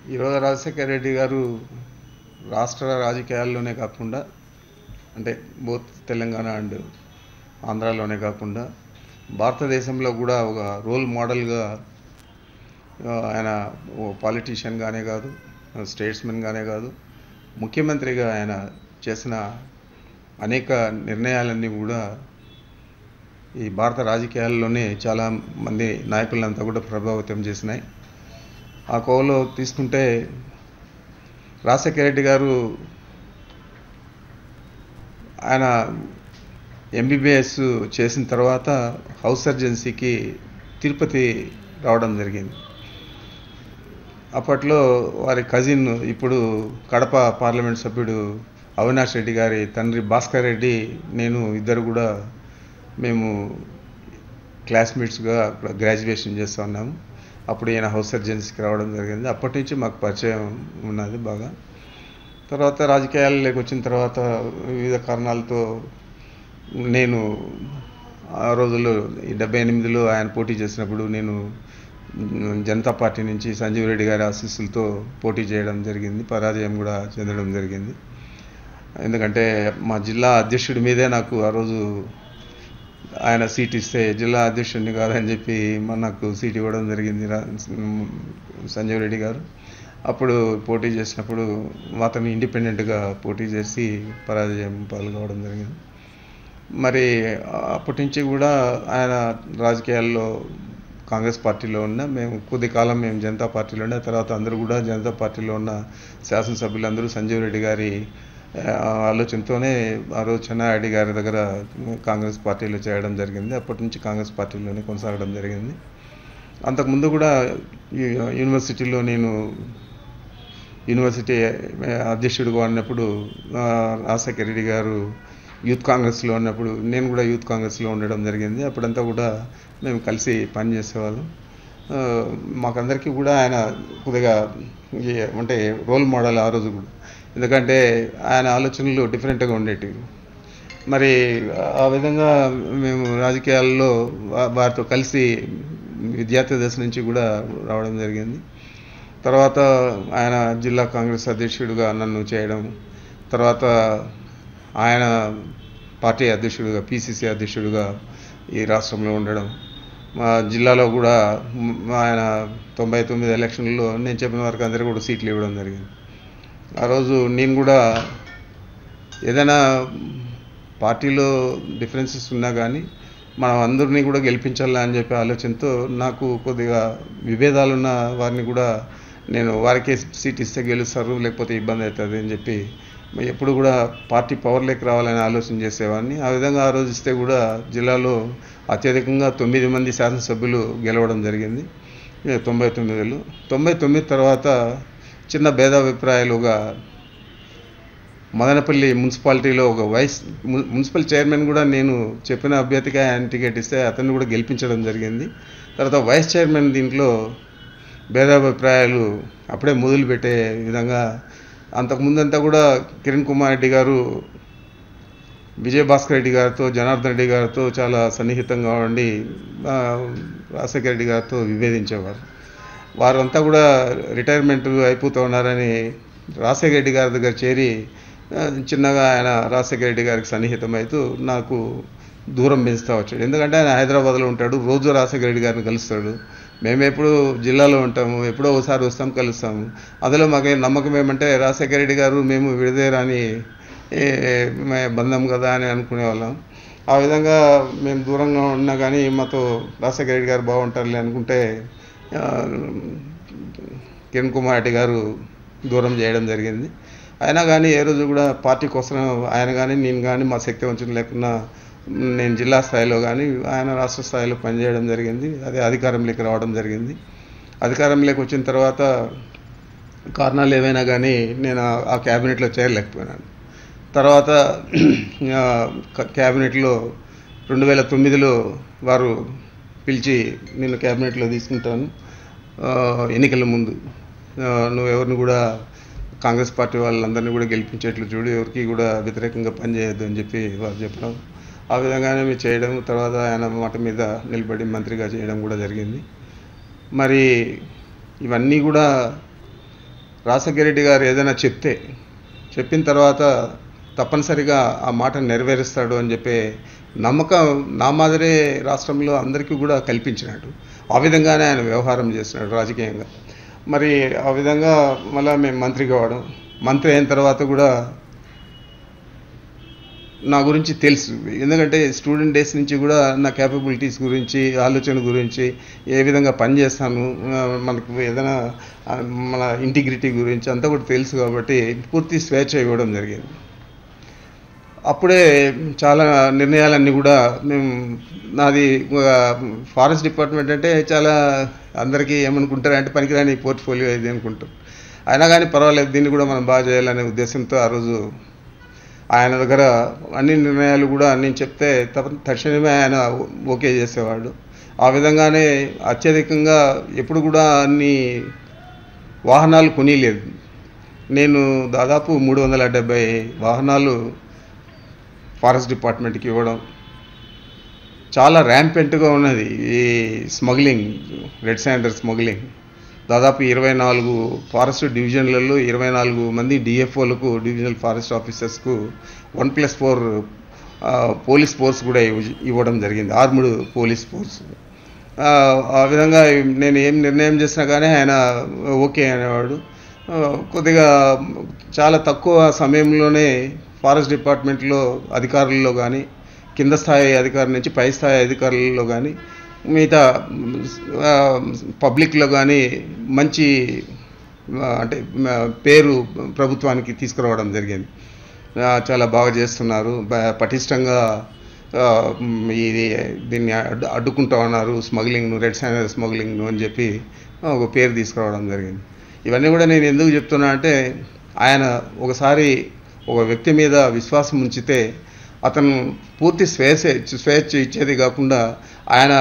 ఈరోజు రాజశేఖర రెడ్డి గారు రాష్ట్ర రాజకీయాల్లోనే కాకుండా అంటే బోత్ తెలంగాణ అండ్ ఆంధ్రాలోనే కాకుండా భారతదేశంలో కూడా ఒక రోల్ మోడల్గా ఆయన ఓ పాలిటీషియన్గానే కాదు, స్టేట్స్మెన్గానే కాదు, ముఖ్యమంత్రిగా ఆయన చేసిన అనేక నిర్ణయాలన్నీ కూడా ఈ భారత రాజకీయాల్లోనే చాలా మంది నాయకులంతా కూడా ప్రభావితం చేసినాయి. ఆ కోవలో తీసుకుంటే రాజశేఖర రెడ్డి గారు ఆయన ఎంబీబీఎస్ చేసిన తర్వాత హౌస్ సర్జెన్సీకి తిరుపతి రావడం జరిగింది. అప్పట్లో వారి కజిన్ ఇప్పుడు కడప పార్లమెంట్ సభ్యుడు అవినాష్ రెడ్డి గారి తండ్రి భాస్కర్ రెడ్డి, నేను ఇద్దరు కూడా మేము క్లాస్మేట్స్గా గ్రాడ్యుయేషన్ చేస్తూ ఉన్నాము. అప్పుడు ఈయన హౌస్ సర్జెన్సీకి రావడం జరిగింది. అప్పటి నుంచి మాకు పరిచయం ఉన్నది బాగా. తర్వాత రాజకీయాల్లోకి వచ్చిన తర్వాత వివిధ కారణాలతో నేను ఆ రోజుల్లో 78లో ఆయన పోటీ చేసినప్పుడు నేను జనతా పార్టీ నుంచి సంజీవ్ రెడ్డి గారి ఆశీస్సులతో పోటీ చేయడం జరిగింది. పరాజయం కూడా చెందడం జరిగింది. ఎందుకంటే మా జిల్లా అధ్యక్షుడి మీదే నాకు ఆ రోజు ఆయన సీట్ ఇస్తే జిల్లా అధ్యక్షుడిని కాదని చెప్పి నాకు సీట్ ఇవ్వడం జరిగింది సంజీవ్ రెడ్డి గారు. అప్పుడు పోటీ చేసినప్పుడు అతను ఇండిపెండెంట్గా పోటీ చేసి పరాజయం పాల్గొవడం జరిగింది. మరి అప్పటి నుంచి కూడా ఆయన రాజకీయాల్లో కాంగ్రెస్ పార్టీలో ఉన్న మేము కొద్ది కాలం మేము జనతా పార్టీలో ఉండే, తర్వాత అందరూ కూడా జనతా పార్టీలో ఉన్న శాసనసభ్యులందరూ సంజీవ్ రెడ్డి గారి ఆలోచనతోనే ఆ రోజు చెన్నారెడ్డి గారి దగ్గర కాంగ్రెస్ పార్టీలో చేయడం జరిగింది. అప్పటి నుంచి కాంగ్రెస్ పార్టీలోనే కొనసాగడం జరిగింది. అంతకుముందు కూడా యూనివర్సిటీలో నేను యూనివర్సిటీ అధ్యక్షుడిగా ఉన్నప్పుడు రాజశేఖర రెడ్డి గారు యూత్ కాంగ్రెస్లో ఉన్నప్పుడు నేను కూడా యూత్ కాంగ్రెస్లో ఉండడం జరిగింది. అప్పుడంతా కూడా మేము కలిసి పనిచేసేవాళ్ళం. మాకందరికీ కూడా ఆయన కొద్దిగా అంటే రోల్ మోడల్ ఆ రోజు కూడా, ఎందుకంటే ఆయన ఆలోచనలు డిఫరెంట్గా ఉండేటివి. మరి ఆ విధంగా మేము రాజకీయాల్లో వారితో కలిసి విద్యార్థి దశ నుంచి కూడా రావడం జరిగింది. తర్వాత ఆయన జిల్లా కాంగ్రెస్ అధ్యక్షుడిగా నన్ను చేయడం, తర్వాత ఆయన పార్టీ అధ్యక్షుడిగా పిసిసి అధ్యక్షుడిగా ఈ రాష్ట్రంలో ఉండడం, మా జిల్లాలో కూడా ఆయన 99 ఎలక్షన్లో నేను చెప్పిన వరకు అందరికీ కూడా సీట్లు ఇవ్వడం జరిగింది. ఆ రోజు నేను కూడా ఏదైనా పార్టీలో డిఫరెన్సెస్ ఉన్నా కానీ మనం అందరినీ కూడా గెలిపించాలా అని చెప్పే ఆలోచనతో నాకు కొద్దిగా విభేదాలున్న వారిని కూడా నేను వారికే సీట్ ఇస్తే గెలుస్తారు, లేకపోతే ఇబ్బంది అవుతుంది అని చెప్పి ఎప్పుడు కూడా పార్టీ పవర్లోకి రావాలని ఆలోచన చేసేవాడిని. ఆ విధంగా ఆ రోజు ఇస్తే కూడా జిల్లాలో అత్యధికంగా 9 మంది శాసనసభ్యులు గెలవడం జరిగింది 99లో. 99 తర్వాత చిన్న భేదాభిప్రాయాలుగా మదనపల్లి మున్సిపాలిటీలో ఒక మున్సిపల్ చైర్మన్ కూడా నేను చెప్పిన అభ్యర్థిగా ఆయన టికెట్ ఇస్తే అతన్ని కూడా గెలిపించడం జరిగింది. తర్వాత వైస్ చైర్మన్ దీంట్లో భేదాభిప్రాయాలు అప్పుడే మొదలు పెట్టే విధంగా, అంతకుముందంతా కూడా కిరణ్ కుమార్ రెడ్డి గారు విజయభాస్కర్ రెడ్డి గారితో, జనార్దన్ రెడ్డి గారితో చాలా సన్నిహితంగా ఉండి రాజశేఖర రెడ్డి గారితో విభేదించేవారు. వారంతా కూడా రిటైర్మెంట్ అయిపోతూ ఉన్నారని రాజశేఖర రెడ్డి గారి దగ్గర చేరి చిన్నగా ఆయన రాజశేఖర రెడ్డి గారికి సన్నిహితమవుతూ నాకు దూరం పెంచుతూ వచ్చాడు. ఎందుకంటే ఆయన హైదరాబాద్లో ఉంటాడు, రోజు రాజశేఖర రెడ్డి గారిని కలుస్తాడు. మేము ఎప్పుడు జిల్లాలో ఉంటాము, ఎప్పుడో ఒకసారి వస్తాం, కలుస్తాము. అందులో మాకు నమ్మకం ఏమంటే రాజశేఖర రెడ్డి గారు మేము విడదేరాని బంధం కదా అని అనుకునేవాళ్ళం. ఆ విధంగా మేము దూరంగా ఉన్నా కానీ మాతో రాజశేఖర రెడ్డి గారు బాగుంటారులే అనుకుంటే కిరణ్ కుమార్ రెడ్డి గారు దూరం చేయడం జరిగింది. అయినా కానీ ఏ రోజు కూడా పార్టీ కోసం ఆయన కానీ నేను కానీ మా శక్తి వంచన లేకుండా నేను జిల్లా స్థాయిలో కానీ ఆయన రాష్ట్ర స్థాయిలో పనిచేయడం జరిగింది. అదే అధికారంలోకి రావడం జరిగింది. అధికారంలోకి వచ్చిన తర్వాత కారణాలు ఏవైనా కానీ నేను ఆ క్యాబినెట్లో చేరలేకపోయినాను. తర్వాత క్యాబినెట్లో 2009లో వారు పిలిచి నిన్ను క్యాబినెట్లో తీసుకుంటాను, ఎన్నికల ముందు నువ్వెవరిని కూడా కాంగ్రెస్ పార్టీ వాళ్ళందరినీ కూడా గెలిపించేట్లు చూడు, ఎవరికి కూడా వ్యతిరేకంగా పనిచేయొద్దు అని చెప్పి వారు చెప్పడం. ఆ విధంగానే మేము చేయడం, తర్వాత ఆయన మాట మీద నిలబడి మంత్రిగా చేయడం కూడా జరిగింది. మరి ఇవన్నీ కూడా రాజశేఖర రెడ్డి గారు ఏదైనా చెప్పిన తర్వాత తప్పనిసరిగా ఆ మాట నెరవేరుస్తాడు అని చెప్పే నమ్మకం నా మాదిరే రాష్ట్రంలో అందరికీ కూడా కల్పించినాడు. ఆ విధంగానే ఆయన వ్యవహారం చేసినాడు రాజకీయంగా. మరి ఆ విధంగా మళ్ళీ మేము మంత్రి కావడం, మంత్రి అయిన తర్వాత కూడా నా గురించి తెలుసు. ఎందుకంటే స్టూడెంట్ డేస్ నుంచి కూడా నా క్యాపబిలిటీస్ గురించి, ఆలోచన గురించి, ఏ విధంగా పనిచేస్తాను, మనకు ఏదైనా మన ఇంటిగ్రిటీ గురించి అంతా కూడా తెలుసు. కాబట్టి పూర్తి స్వేచ్ఛ ఇవ్వడం జరిగింది. అప్పుడే చాలా నిర్ణయాలన్నీ కూడా నాది ఫారెస్ట్ డిపార్ట్మెంట్ అంటే చాలా అందరికీ ఏమనుకుంటారు అంటే పనికిరాని పోర్ట్ఫోలియో ఇది అనుకుంటారు. అయినా కానీ పర్వాలేదు, దీన్ని కూడా మనం బాగా చేయాలనే ఉద్దేశంతో ఆ రోజు ఆయన దగ్గర అన్ని నిర్ణయాలు కూడా నేను చెప్తే తక్షణమే ఆయన ఓకే చేసేవాడు. ఆ విధంగానే అత్యధికంగా ఎప్పుడు కూడా అన్ని వాహనాలు కొనిలేదు. నేను దాదాపు 370 వాహనాలు ఫారెస్ట్ డిపార్ట్మెంట్కి ఇవ్వడం. చాలా ర్యాంపెంట్గా ఉన్నది ఈ స్మగ్లింగ్, రెడ్ శాండర్ స్మగ్లింగ్. దాదాపు 24 ఫారెస్ట్ డివిజన్లలో 24 మంది డిఎఫ్ఓలకు, డివిజనల్ ఫారెస్ట్ ఆఫీసర్స్కు 1+4 పోలీస్ ఫోర్స్ కూడా ఇవ్వడం జరిగింది, ఆర్మ్డ్ పోలీస్ ఫోర్స్. ఆ విధంగా నేను ఏం నిర్ణయం చేసినా కానీ ఆయన ఓకే అనేవాడు. కొద్దిగా చాలా తక్కువ సమయంలోనే ఫారెస్ట్ డిపార్ట్మెంట్లో అధికారుల్లో కానీ, కింద స్థాయి అధికారుల నుంచి పై స్థాయి అధికారులలో కానీ, మిగతా పబ్లిక్లో కానీ మంచి అంటే పేరు ప్రభుత్వానికి తీసుకురావడం జరిగింది. చాలా బాగా చేస్తున్నారు, పటిష్టంగా దీన్ని అడ్డుకుంటా ఉన్నారు స్మగ్లింగ్ను, రెడ్ శాండర్ స్మగ్లింగ్ను అని చెప్పి ఒక పేరు తీసుకురావడం జరిగింది. ఇవన్నీ కూడా నేను ఎందుకు చెప్తున్నా అంటే, ఆయన ఒకసారి ఒక వ్యక్తి మీద విశ్వాసం ఉంచితే అతను పూర్తి స్వేచ్ఛ ఇచ్చేది కాకుండా ఆయన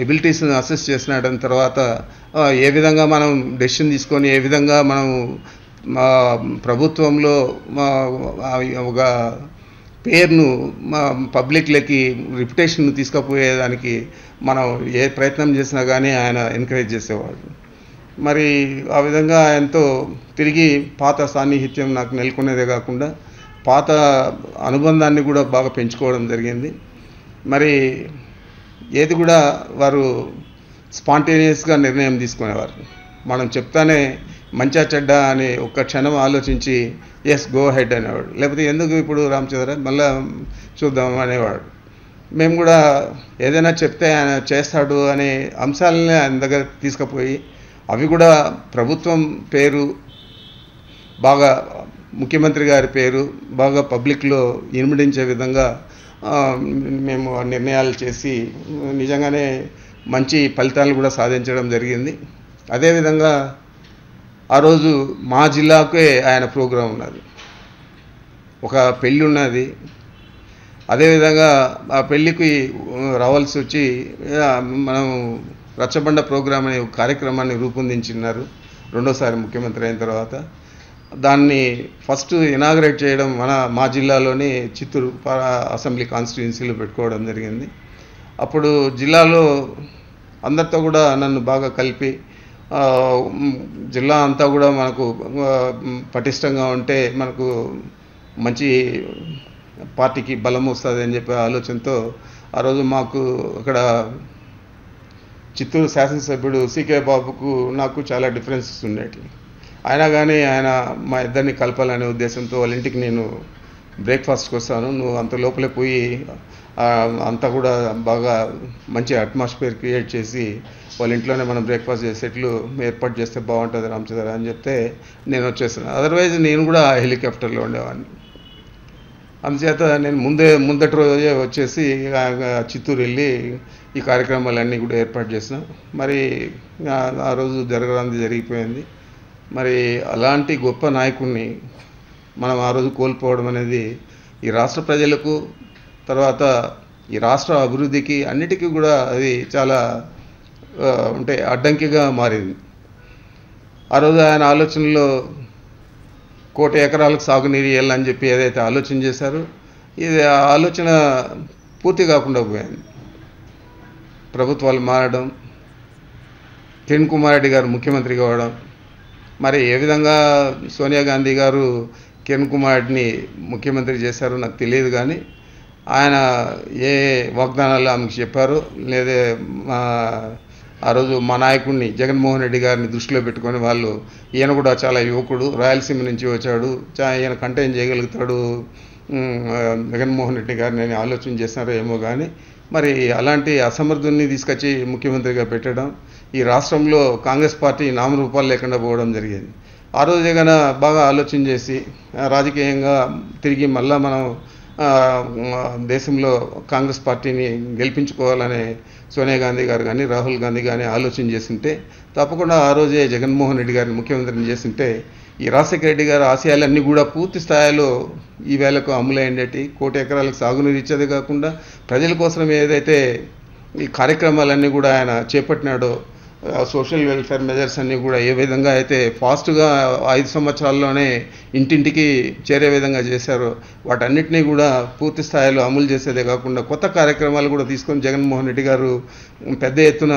ఎబిలిటీస్ని అసెస్ చేసినాడని తర్వాత ఏ విధంగా మనం డెసిషన్ తీసుకొని, ఏ విధంగా మనం ప్రభుత్వంలో ఒక పేరును పబ్లిక్లకి రిప్యుటేషన్ను తీసుకుపోయేదానికి మనం ఏ ప్రయత్నం చేసినా కానీ ఆయన ఎంకరేజ్ చేసేవాడు. మరి ఆ విధంగా ఆయనతో తిరిగి పాత సాన్నిహిత్యం నాకు నెలకొనేదే కాకుండా పాత అనుబంధాన్ని కూడా బాగా పెంచుకోవడం జరిగింది. మరి ఏది కూడా వారు స్పాంటేనియస్గా నిర్ణయం తీసుకునేవారు. మనం చెప్తానే మంచా చెడ్డ అని ఒక్క క్షణం ఆలోచించి ఎస్ గో హెడ్ అనేవాడు, లేకపోతే ఎందుకు ఇప్పుడు రామచంద్ర మళ్ళా చూద్దాం అనేవాడు. మేము కూడా ఏదైనా చెప్తే ఆయన చేస్తాడు అనే అంశాలనే ఆయన దగ్గర తీసుకుపోయి అవి కూడా ప్రభుత్వం పేరు బాగా, ముఖ్యమంత్రి గారి పేరు బాగా పబ్లిక్లో ఇనుమడించే విధంగా మేము నిర్ణయాలు చేసి నిజంగానే మంచి ఫలితాలు కూడా సాధించడం జరిగింది. అదేవిధంగా ఆ రోజు మా జిల్లాకే ఆయన ప్రోగ్రాం ఉన్నది, ఒక పెళ్ళి ఉన్నది. అదేవిధంగా ఆ పెళ్ళికి రావాల్సి వచ్చి మనం రచ్చబండ ప్రోగ్రాం అనే కార్యక్రమాన్ని రూపొందించినారు రెండోసారి ముఖ్యమంత్రి అయిన తర్వాత. దాన్ని ఫస్ట్ ఇనాగరేట్ చేయడం మా జిల్లాలోని చిత్తూరు అసెంబ్లీ కాన్స్టిట్యుయెన్సీలో పెట్టుకోవడం జరిగింది. అప్పుడు జిల్లాలో అందరితో కూడా నన్ను బాగా కలిపి జిల్లా అంతా కూడా మనకు పటిష్టంగా ఉంటే మనకు మంచి పార్టీకి బలం వస్తుంది అని చెప్పే ఆలోచనతో ఆ రోజు మాకు అక్కడ చిత్తూరు శాసనసభ్యుడు సికే బాబుకు నాకు చాలా డిఫరెన్సెస్ ఉండేవి. అయినా కానీ ఆయన మా ఇద్దరిని కలపాలనే ఉద్దేశంతో వాళ్ళ ఇంటికి నేను బ్రేక్ఫాస్ట్కి వస్తాను, నువ్వు అంత లోపలే పోయి అంతా కూడా బాగా మంచి అట్మాస్ఫియర్ క్రియేట్ చేసి వాళ్ళ ఇంట్లోనే మనం బ్రేక్ఫాస్ట్ చేసేట్లు ఏర్పాటు చేస్తే బాగుంటుంది రామచంద్ర అని చెప్తే నేను వచ్చేసాను. అదర్వైజ్ నేను కూడా హెలికాప్టర్లో ఉండేవాడిని. అందుచేత నేను ముందటి రోజే వచ్చేసి చిత్తూరు వెళ్ళి ఈ కార్యక్రమాలన్నీ కూడా ఏర్పాటు చేసిన. మరి ఆ రోజు జరగడానికి జరిగిపోయింది. మరి అలాంటి గొప్ప నాయకుడిని మనం ఆ రోజు కోల్పోవడం అనేది ఈ రాష్ట్ర ప్రజలకు, తర్వాత ఈ రాష్ట్ర అభివృద్ధికి అన్నిటికీ కూడా అది చాలా అంటే అడ్డంకిగా మారింది. ఆ రోజు ఆయన ఆలోచనలో 1 కోటి ఎకరాలకు సాగునీరు ఇవ్వాలని చెప్పి ఏదైతే ఆలోచన చేశారో ఇది ఆలోచన పూర్తి కాకుండా పోయింది. ప్రభుత్వాలు మారడం, కిరణ్ కుమార్ రెడ్డి గారు ముఖ్యమంత్రి కావడం, మరి ఏ విధంగా సోనియా గాంధీ గారు కిరణ్ కుమార్ని ముఖ్యమంత్రి చేశారో నాకు తెలియదు, కానీ ఆయన ఏ వాగ్దానాలు ఆమెకు చెప్పారో లేదా ఆ రోజు మా నాయకుడిని జగన్మోహన్ రెడ్డి గారిని దృష్టిలో పెట్టుకొని వాళ్ళు ఈయన కూడా చాలా యువకుడు, రాయలసీమ నుంచి వచ్చాడు, ఈయన కంటైన్ చేయగలుగుతాడు జగన్మోహన్ రెడ్డి గారిని అని ఆలోచన చేస్తున్నారో ఏమో, కానీ మరి అలాంటి అసమర్థుల్ని తీసుకొచ్చి ముఖ్యమంత్రిగా పెట్టడం, ఈ రాష్ట్రంలో కాంగ్రెస్ పార్టీ నామరూపాలు లేకుండా పోవడం జరిగింది. ఆ రోజు జగన్ బాగా ఆలోచన చేసి రాజకీయంగా తిరిగి మళ్ళా మనం దేశంలో కాంగ్రెస్ పార్టీని గెలిపించుకోవాలనే సోనియా గాంధీ గారు కానీ రాహుల్ గాంధీ కానీ ఆలోచన చేస్తుంటే తప్పకుండా ఆ రోజే జగన్మోహన్ రెడ్డి గారిని ముఖ్యమంత్రిని చేస్తుంటే ఈ రాజశేఖర రెడ్డి గారి ఆశయాలన్నీ కూడా పూర్తి స్థాయిలో ఈ వేళకు అమలయ్యేటి. 1 కోటి ఎకరాలకు సాగునీరు ఇచ్చేదే కాకుండా ప్రజల కోసం ఏదైతే ఈ కార్యక్రమాలన్నీ కూడా ఆయన చేపట్టినాడో, సోషల్ వెల్ఫేర్ మెజర్స్ అన్నీ కూడా ఏ విధంగా అయితే ఫాస్ట్గా 5 సంవత్సరాల్లోనే ఇంటింటికి చేరే విధంగా చేశారో వాటన్నిటినీ కూడా పూర్తి స్థాయిలో అమలు చేసేదే కాకుండా కొత్త కార్యక్రమాలు కూడా తీసుకొని జగన్మోహన్ రెడ్డి గారు పెద్ద ఎత్తున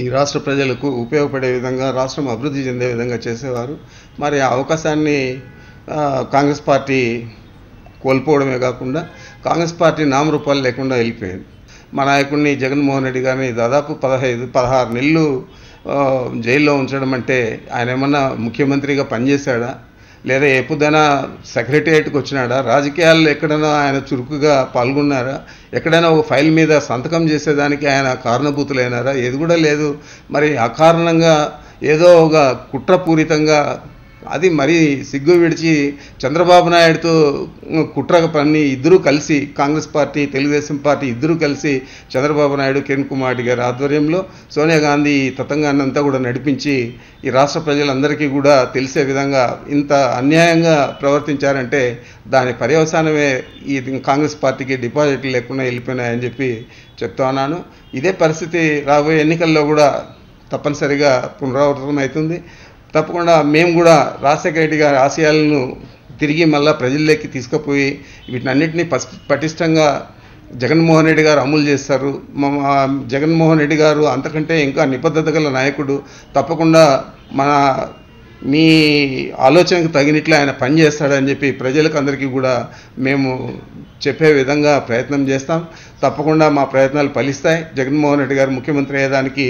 ఈ రాష్ట్ర ప్రజలకు ఉపయోగపడే విధంగా, రాష్ట్రం అభివృద్ధి చెందే విధంగా చేసేవారు. మరి ఆ అవకాశాన్ని కాంగ్రెస్ పార్టీ కోల్పోవడమే కాకుండా కాంగ్రెస్ పార్టీ నామరూపాలు లేకుండా వెళ్ళిపోయింది. మా నాయకుడిని జగన్మోహన్ రెడ్డి గారిని దాదాపు 15-16 నెలలు జైల్లో ఉంచడం అంటే ఆయన ఏమన్నా ముఖ్యమంత్రిగా పనిచేశాడా, లేదా ఎప్పుడైనా సెక్రటేరియట్కి వచ్చినాడా, రాజకీయాల్లో ఎక్కడైనా ఆయన చురుకుగా పాల్గొన్నారా, ఎక్కడైనా ఒక ఫైల్ మీద సంతకం చేసేదానికి ఆయన కారణభూతులైనారా? ఏది కూడా లేదు. మరి అకారణంగా ఏదో ఒక కుట్రపూరితంగా, అది మరీ సిగ్గు విడిచి చంద్రబాబు నాయుడుతో కుట్ర పన్ని ఇద్దరూ కలిసి, కాంగ్రెస్ పార్టీ తెలుగుదేశం పార్టీ ఇద్దరూ కలిసి చంద్రబాబు నాయుడు కిరణ్ కుమార్ రెడ్డి గారి ఆధ్వర్యంలో సోనియా గాంధీ తతంగాన్ని అంతా కూడా నడిపించి ఈ రాష్ట్ర ప్రజలందరికీ కూడా తెలిసే విధంగా ఇంత అన్యాయంగా ప్రవర్తించారంటే దాని పర్యవసానమే ఈ కాంగ్రెస్ పార్టీకి డిపాజిట్లు లేకుండా వెళ్ళిపోయినాయని చెప్పి చెప్తా ఉన్నాను. ఇదే పరిస్థితి రాబోయే ఎన్నికల్లో కూడా తప్పనిసరిగా పునరావృతం అవుతుంది. తప్పకుండా మేము కూడా రాజశేఖర రెడ్డి గారి ఆశయాలను తిరిగి మళ్ళా ప్రజల్లోకి తీసుకుపోయి వీటినన్నింటినీ పటిష్టంగా జగన్మోహన్ రెడ్డి గారు అమలు చేస్తారు. జగన్మోహన్ రెడ్డి గారు అంతకంటే ఇంకా నిబద్ధత గల నాయకుడు. తప్పకుండా మీ ఆలోచనకు తగినట్లు ఆయన పనిచేస్తాడని చెప్పి ప్రజలకు అందరికీ కూడా మేము చెప్పే విధంగా ప్రయత్నం చేస్తాం. తప్పకుండా మా ప్రయత్నాలు ఫలిస్తాయి. జగన్మోహన్ రెడ్డి గారు ముఖ్యమంత్రి అయ్యేదానికి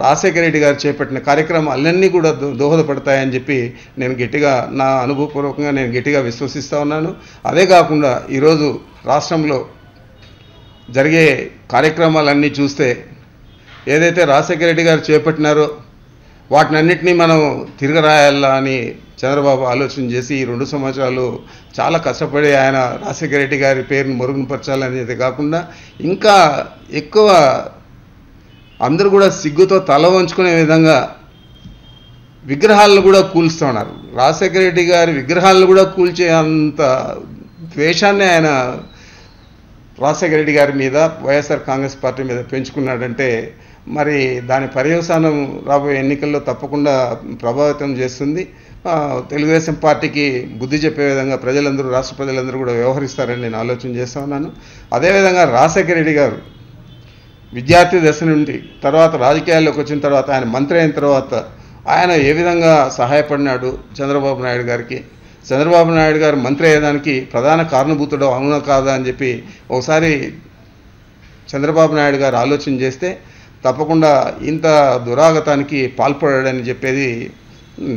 రాజశేఖర రెడ్డి గారు చేపట్టిన కార్యక్రమాలన్నీ కూడా దోహదపడతాయని చెప్పి నేను గట్టిగా, నా అనుభవపూర్వకంగా నేను గట్టిగా విశ్వసిస్తూ ఉన్నాను. అదే కాకుండా ఈరోజు రాష్ట్రంలో జరిగే కార్యక్రమాలన్నీ చూస్తే ఏదైతే రాజశేఖర రెడ్డి గారు చేపట్టినారో వాటినన్నింటినీ మనం తిరగరాయాలా అని చంద్రబాబు ఆలోచన చేసి ఈ 2 సంవత్సరాలు చాలా కష్టపడి ఆయన రాజశేఖర రెడ్డి గారి పేరును మరుగునపరచాలనేది కాకుండా ఇంకా ఎక్కువ అందరూ కూడా సిగ్గుతో తల వంచుకునే విధంగా విగ్రహాలను కూడా కూల్స్తున్నారు. రాజశేఖర రెడ్డి గారి విగ్రహాలను కూడా కూల్చే అంత ద్వేషాన్ని ఆయన రాజశేఖర రెడ్డి గారి మీద, వైఎస్ఆర్ కాంగ్రెస్ పార్టీ మీద పెంచుకున్నాడంటే మరి దాని పర్యవసానం రాబోయే ఎన్నికల్లో తప్పకుండా ప్రభావితం చేస్తుంది. తెలుగుదేశం పార్టీకి బుద్ధి చెప్పే విధంగా ప్రజలందరూ, రాష్ట్ర ప్రజలందరూ కూడా వ్యవహరిస్తారని నేను ఆలోచన చేస్తూ ఉన్నాను. అదేవిధంగా రాజశేఖర రెడ్డి గారు విద్యార్థి దశ నుండి తర్వాత రాజకీయాల్లోకి వచ్చిన తర్వాత ఆయన మంత్రి అయిన తర్వాత ఆయన ఏ విధంగా సహాయపడినాడు చంద్రబాబు నాయుడు గారికి, చంద్రబాబు నాయుడు గారు మంత్రి అయ్యేదానికి ప్రధాన కారణభూతుడు అవునా కాదా అని చెప్పి ఒకసారి చంద్రబాబు నాయుడు గారు ఆలోచన చేస్తే తప్పకుండా ఇంత దురాగతానికి పాల్పడాడని చెప్పేది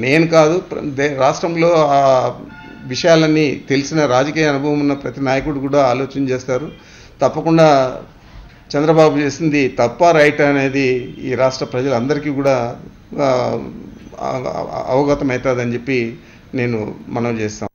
నేను కాదు. రాష్ట్రంలో ఆ విషయాలన్నీ తెలిసిన రాజకీయ అనుభవం ఉన్న ప్రతి నాయకుడు కూడా ఆలోచన చేస్తారు. తప్పకుండా చంద్రబాబు చేసింది తప్ప రైట్ అనేది ఈ రాష్ట్ర ప్రజలందరికీ కూడా అవగతం అవుతుందని చెప్పి నేను మనవి చేస్తాను.